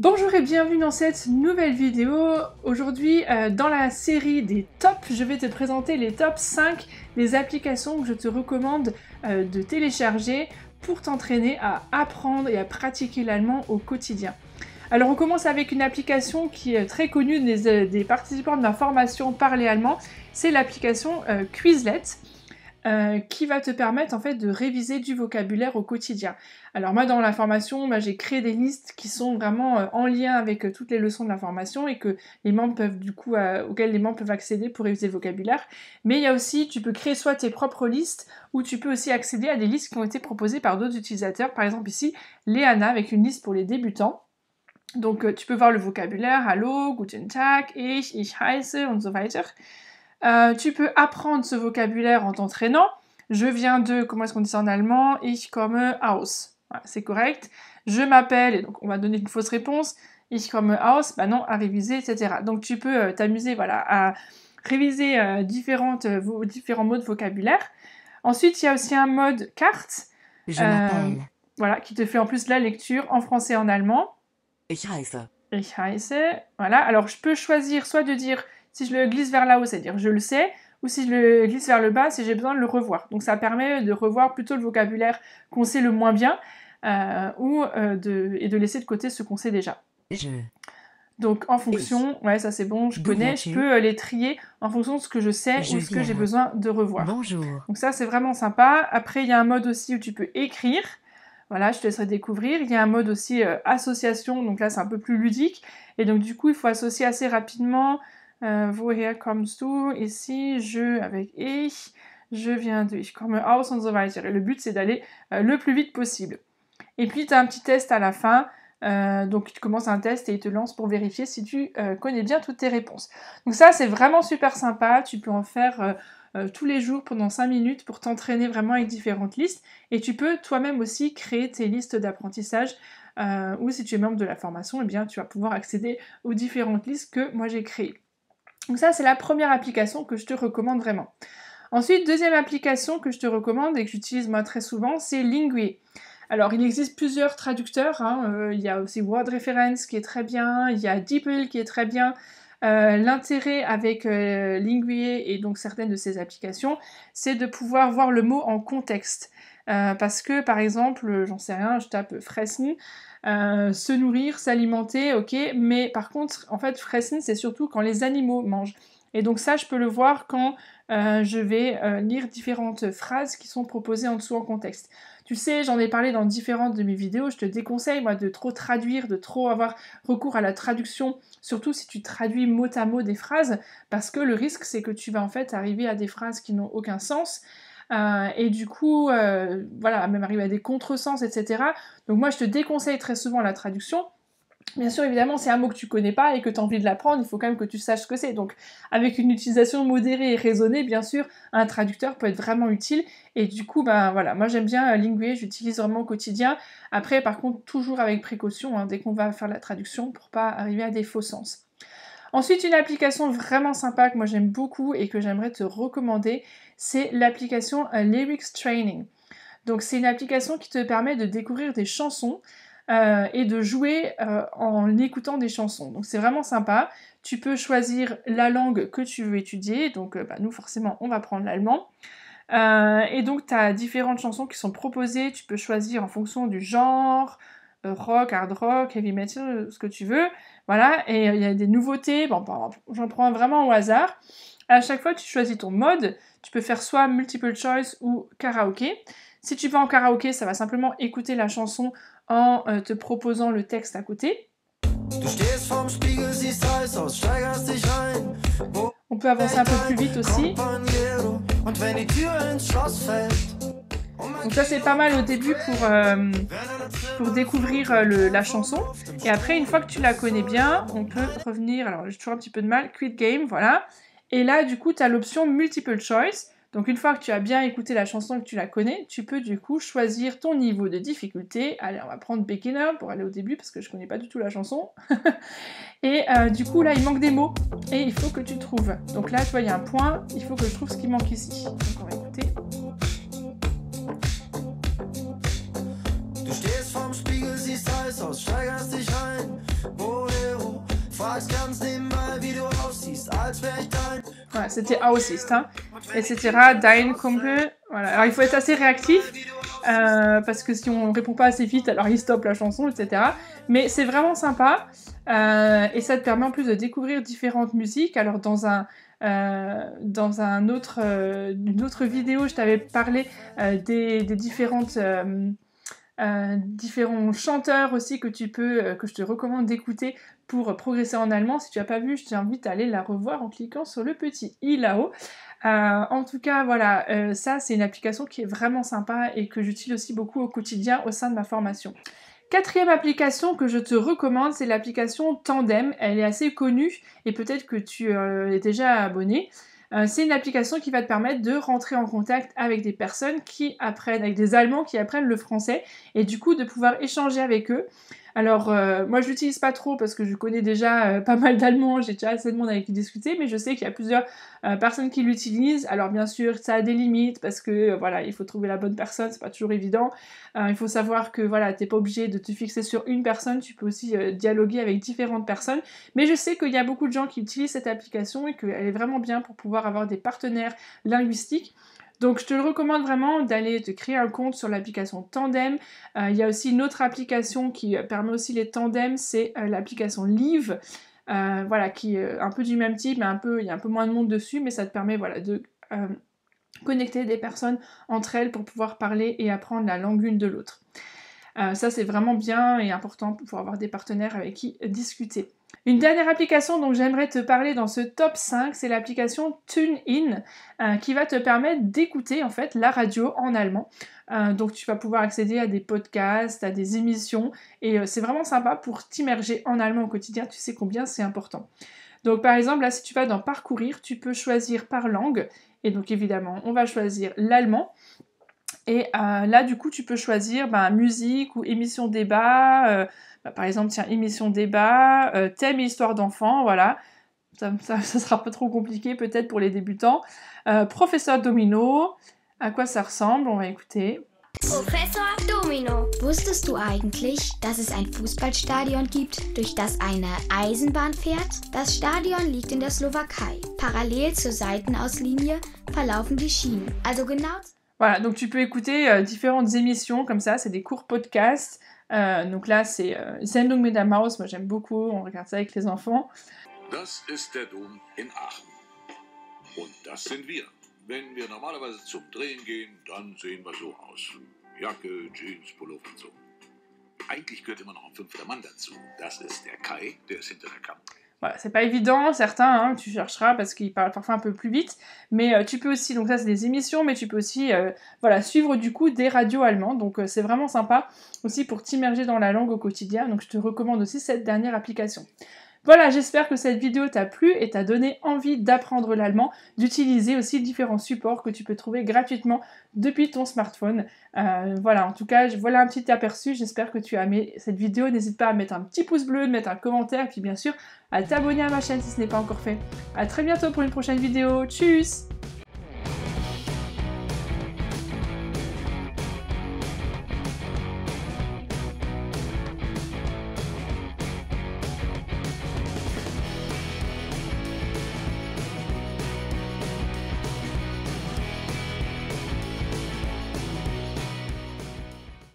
Bonjour et bienvenue dans cette nouvelle vidéo. Aujourd'hui, dans la série des tops, je vais te présenter les top 5 des applications que je te recommande de télécharger pour t'entraîner à apprendre et à pratiquer l'allemand au quotidien. Alors on commence avec une application qui est très connue des participants de ma formation Parler Allemand, c'est l'application Quizlet. Qui va te permettre en fait de réviser du vocabulaire au quotidien. Alors moi dans la formation, j'ai créé des listes qui sont vraiment en lien avec toutes les leçons de la formation et que les membres peuvent auxquelles les membres peuvent accéder pour réviser le vocabulaire. Mais il y a aussi, tu peux créer soit tes propres listes ou tu peux aussi accéder à des listes qui ont été proposées par d'autres utilisateurs. Par exemple ici, Léana avec une liste pour les débutants. Donc tu peux voir le vocabulaire, Hallo, Guten Tag, ich heiße und so weiter. Tu peux apprendre ce vocabulaire en t'entraînant. Je viens de, comment est-ce qu'on dit ça en allemand? Ich komme aus. Voilà, c'est correct. Je m'appelle, et donc on va donner une fausse réponse. Ich komme aus, non, à réviser, etc. Donc tu peux t'amuser à réviser différents mots de vocabulaire. Ensuite, il y a aussi un mode carte. Je m'appelle. Voilà, qui te fait en plus la lecture en français et en allemand. Ich heiße. Ich heiße. Voilà, alors je peux choisir soit de dire si je le glisse vers là-haut, c'est-à-dire je le sais, ou si je le glisse vers le bas, si j'ai besoin de le revoir. Donc ça permet de revoir plutôt le vocabulaire qu'on sait le moins bien, et de laisser de côté ce qu'on sait déjà. Donc en fonction, ouais ça c'est bon, je connais, je peux les trier en fonction de ce que je sais ou ce que j'ai besoin de revoir. Bonjour. Donc ça c'est vraiment sympa. Après il y a un mode aussi où tu peux écrire. Voilà, je te laisserai découvrir. Il y a un mode aussi association, donc là c'est un peu plus ludique. Et donc du coup il faut associer assez rapidement... woher kommst du? Ici, je avec ich, je viens de, ich komme aus und so weiter. Et le but, c'est d'aller le plus vite possible. Et puis, tu as un petit test à la fin. Donc, tu commences un test et il te lance pour vérifier si tu connais bien toutes tes réponses. Donc ça, c'est vraiment super sympa. Tu peux en faire tous les jours pendant 5 minutes pour t'entraîner vraiment avec différentes listes. Et tu peux toi-même aussi créer tes listes d'apprentissage. Ou si tu es membre de la formation, eh bien, tu vas pouvoir accéder aux différentes listes que moi j'ai créées. Donc ça, c'est la première application que je te recommande vraiment. Ensuite, deuxième application que je te recommande et que j'utilise moi très souvent, c'est Linguee. Alors, il existe plusieurs traducteurs. Il y a aussi WordReference qui est très bien, il y a DeepL qui est très bien. L'intérêt avec Linguee et donc certaines de ces applications, c'est de pouvoir voir le mot en contexte. Parce que, par exemple, j'en sais rien, je tape fressen, se nourrir, s'alimenter, ok, mais par contre, en fait, fressen, c'est surtout quand les animaux mangent. Et donc ça, je peux le voir quand je vais lire différentes phrases qui sont proposées en dessous en contexte. Tu sais, j'en ai parlé dans différentes de mes vidéos, je te déconseille, moi, de trop traduire, de trop avoir recours à la traduction, surtout si tu traduis mot à mot des phrases, parce que le risque, c'est que tu vas en fait arriver à des phrases qui n'ont aucun sens, et du coup, voilà, même arriver à des contresens, etc. Donc moi, je te déconseille très souvent la traduction. Bien sûr, évidemment, c'est un mot que tu connais pas et que tu as envie de l'apprendre, il faut quand même que tu saches ce que c'est. Donc, avec une utilisation modérée et raisonnée, bien sûr, un traducteur peut être vraiment utile. Et du coup, voilà, moi j'aime bien Linguee, j'utilise vraiment au quotidien. Après, par contre, toujours avec précaution, dès qu'on va faire la traduction, pour pas arriver à des faux sens. Ensuite, une application vraiment sympa que moi j'aime beaucoup et que j'aimerais te recommander, c'est l'application Lyrics Training. Donc c'est une application qui te permet de découvrir des chansons et de jouer en écoutant des chansons. Donc c'est vraiment sympa. Tu peux choisir la langue que tu veux étudier. Donc nous forcément on va prendre l'allemand. Et donc tu as différentes chansons qui sont proposées. Tu peux choisir en fonction du genre, rock, hard rock, heavy metal, ce que tu veux. Voilà, et il y a des nouveautés, j'en prends vraiment au hasard. À chaque fois, tu choisis ton mode, tu peux faire soit multiple choice ou karaoké. Si tu vas en karaoké, ça va simplement écouter la chanson en te proposant le texte à côté. On peut avancer un peu plus vite aussi. Donc ça c'est pas mal au début pour découvrir la chanson. Et après, une fois que tu la connais bien, on peut revenir, alors j'ai toujours un petit peu de mal, Quit Game, voilà. Et là, du coup, tu as l'option Multiple Choice. Donc une fois que tu as bien écouté la chanson et que tu la connais, tu peux du coup choisir ton niveau de difficulté. Allez, on va prendre Beginner pour aller au début parce que je connais pas du tout la chanson. Et du coup, là, il manque des mots et il faut que tu trouves. Donc là, tu vois, il y a un point, il faut que je trouve ce qui manque ici. Donc on va écouter. Voilà, c'était Aussicht, hein, etc. Dein Kumpel. Voilà. Alors il faut être assez réactif parce que si on ne répond pas assez vite, alors il stoppe la chanson, etc. Mais c'est vraiment sympa et ça te permet en plus de découvrir différentes musiques. Alors dans une autre vidéo, je t'avais parlé des différentes différents chanteurs aussi que je te recommande d'écouter pour progresser en allemand. Si tu n'as pas vu, je t'invite à aller la revoir en cliquant sur le petit i là-haut. En tout cas, voilà, ça c'est une application qui est vraiment sympa et que j'utilise aussi beaucoup au quotidien au sein de ma formation. Quatrième application que je te recommande, c'est l'application Tandem. Elle est assez connue et peut-être que tu es déjà abonné. C'est une application qui va te permettre de rentrer en contact avec des personnes avec des Allemands qui apprennent le français et du coup de pouvoir échanger avec eux. Alors moi je l'utilise pas trop parce que je connais déjà pas mal d'Allemands, j'ai déjà assez de monde avec qui discuter, mais je sais qu'il y a plusieurs personnes qui l'utilisent. Alors bien sûr ça a des limites parce que voilà, il faut trouver la bonne personne, c'est pas toujours évident. Il faut savoir que voilà, t'es pas obligé de te fixer sur une personne, tu peux aussi dialoguer avec différentes personnes. Mais je sais qu'il y a beaucoup de gens qui utilisent cette application et qu'elle est vraiment bien pour pouvoir avoir des partenaires linguistiques. Donc je te le recommande vraiment d'aller te créer un compte sur l'application Tandem. Il y a aussi une autre application qui permet aussi les tandems, c'est l'application Live, voilà, qui est un peu du même type, mais il y a un peu moins de monde dessus, mais ça te permet voilà, de connecter des personnes entre elles pour pouvoir parler et apprendre la langue l'une de l'autre. Ça c'est vraiment bien et important pour avoir des partenaires avec qui discuter. Une dernière application dont j'aimerais te parler dans ce top 5, c'est l'application TuneIn qui va te permettre d'écouter en fait la radio en allemand. Donc tu vas pouvoir accéder à des podcasts, à des émissions et c'est vraiment sympa pour t'immerger en allemand au quotidien, tu sais combien c'est important. Donc par exemple là si tu vas dans Parcourir, tu peux choisir par langue et donc évidemment on va choisir l'allemand. Et là, du coup, tu peux choisir musique ou émission débat. Par exemple, tiens, émission débat, thème et histoire d'enfant, voilà. Ça sera pas trop compliqué peut-être pour les débutants. Professeur Domino, à quoi ça ressemble? On va écouter. Professor Domino. Wusstest du eigentlich, dass es ein Fußballstadion gibt, durch das eine Eisenbahn fährt? Das Stadion liegt in der Slowakei. Parallel zur Seitenauslinie verlaufen die Schienen. Also genau... Voilà, donc tu peux écouter différentes émissions comme ça, c'est des courts podcasts. Donc là, c'est Sendung mit der Maus, moi j'aime beaucoup, on regarde ça avec les enfants. Das ist der Dom in Aachen. Und das sind wir. Wenn wir normalerweise zum Drehen gehen, dann sehen wir so aus. Jacke, Jeans, Pullover und so. Eigentlich gehört immer noch ein fünfter Mann dazu. Das ist der Kai, der ist hinter der Kamera. Voilà, c'est pas évident, certains, hein, tu chercheras parce qu'ils parlent parfois un peu plus vite, mais tu peux aussi, donc ça c'est des émissions, mais tu peux aussi voilà, suivre du coup des radios allemandes, donc c'est vraiment sympa aussi pour t'immerger dans la langue au quotidien, donc je te recommande aussi cette dernière application. Voilà, j'espère que cette vidéo t'a plu et t'a donné envie d'apprendre l'allemand, d'utiliser aussi différents supports que tu peux trouver gratuitement depuis ton smartphone. Voilà, en tout cas, voilà un petit aperçu, j'espère que tu as aimé cette vidéo. N'hésite pas à mettre un petit pouce bleu, de mettre un commentaire, et puis bien sûr, à t'abonner à ma chaîne si ce n'est pas encore fait. A très bientôt pour une prochaine vidéo, tchuss!